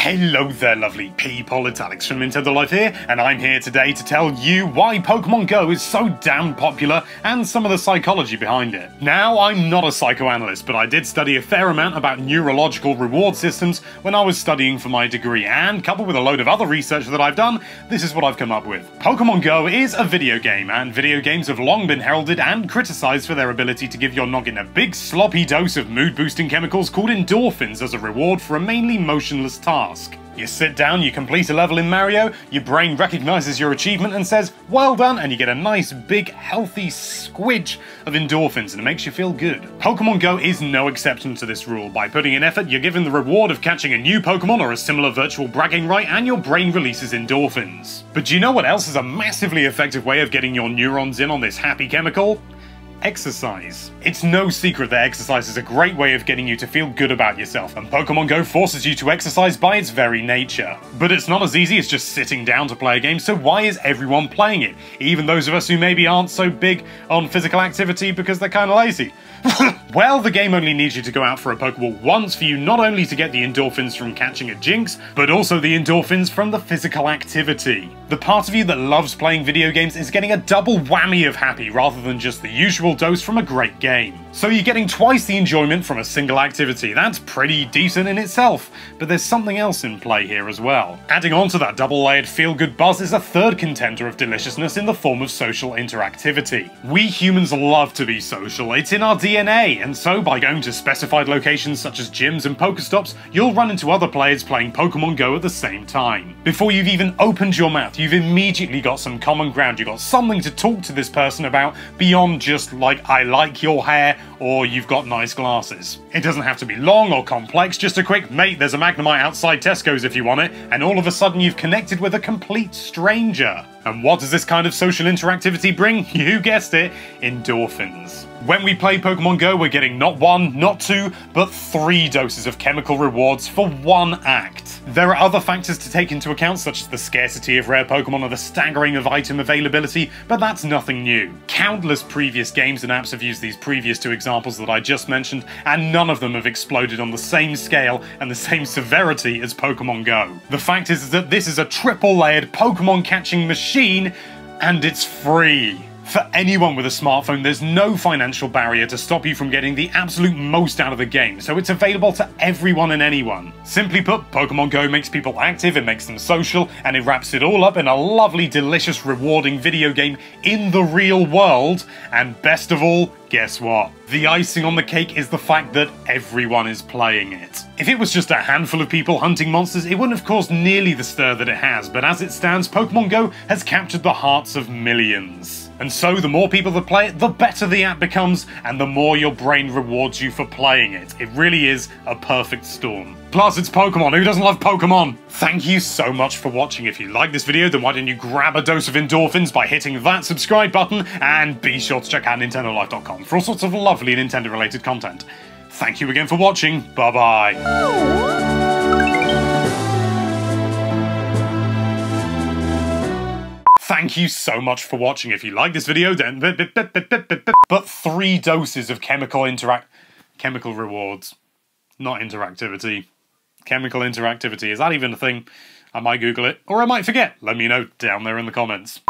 Hello there lovely people, it's Alex from Nintendo Life here, and I'm here today to tell you why Pokémon Go is so damn popular and some of the psychology behind it. Now, I'm not a psychoanalyst, but I did study a fair amount about neurological reward systems when I was studying for my degree, and coupled with a load of other research that I've done, this is what I've come up with. Pokémon Go is a video game, and video games have long been heralded and criticised for their ability to give your noggin a big sloppy dose of mood-boosting chemicals called endorphins as a reward for a mainly motionless task. You sit down, you complete a level in Mario, your brain recognises your achievement and says, well done, and you get a nice big healthy squidge of endorphins and it makes you feel good. Pokemon Go is no exception to this rule. By putting in effort, you're given the reward of catching a new Pokemon or a similar virtual bragging right, and your brain releases endorphins. But do you know what else is a massively effective way of getting your neurons in on this happy chemical? Exercise. It's no secret that exercise is a great way of getting you to feel good about yourself, and Pokemon Go forces you to exercise by its very nature. But it's not as easy as just sitting down to play a game, so why is everyone playing it? Even those of us who maybe aren't so big on physical activity because they're kinda lazy. Well, the game only needs you to go out for a Pokeball once for you not only to get the endorphins from catching a Jinx, but also the endorphins from the physical activity. The part of you that loves playing video games is getting a double whammy of happy rather than just the usual dose from a great game. So you're getting twice the enjoyment from a single activity. That's pretty decent in itself, but there's something else in play here as well. Adding on to that double-layered feel-good buzz is a third contender of deliciousness in the form of social interactivity. We humans love to be social, it's in our DNA, and so by going to specified locations such as gyms and Pokestops, you'll run into other players playing Pokemon Go at the same time. Before you've even opened your mouth, you've immediately got some common ground, you've got something to talk to this person about beyond just like, I like your hair, or you've got nice glasses. It doesn't have to be long or complex, just a quick, mate, there's a Magnemite outside Tesco's if you want it, and all of a sudden you've connected with a complete stranger. And what does this kind of social interactivity bring? You guessed it, endorphins. When we play Pokemon Go, we're getting not one, not two, but 3 doses of chemical rewards for one act. There are other factors to take into account, such as the scarcity of rare Pokemon or the staggering of item availability, but that's nothing new. Countless previous games and apps have used these previous 2 examples that I just mentioned, and none of them have exploded on the same scale and the same severity as Pokemon Go. The fact is that this is a triple-layered Pokemon catching machine, and it's free. For anyone with a smartphone, there's no financial barrier to stop you from getting the absolute most out of the game, so it's available to everyone and anyone. Simply put, Pokemon Go makes people active, it makes them social, and it wraps it all up in a lovely, delicious, rewarding video game in the real world, and best of all, guess what? The icing on the cake is the fact that everyone is playing it. If it was just a handful of people hunting monsters, it wouldn't have caused nearly the stir that it has, but as it stands, Pokemon Go has captured the hearts of millions. And so the more people that play it, the better the app becomes, and the more your brain rewards you for playing it. It really is a perfect storm. Plus, it's Pokemon. Who doesn't love Pokemon? Thank you so much for watching. If you like this video, then why don't you grab a dose of endorphins by hitting that subscribe button, and be sure to check out NintendoLife.com for all sorts of lovely Nintendo-related content. Thank you again for watching. Bye-bye. Thank you so much for watching. If you like this video, then but 3 doses of chemical rewards. Not interactivity. Chemical interactivity. Is that even a thing? I might Google it, or I might forget. Let me know down there in the comments.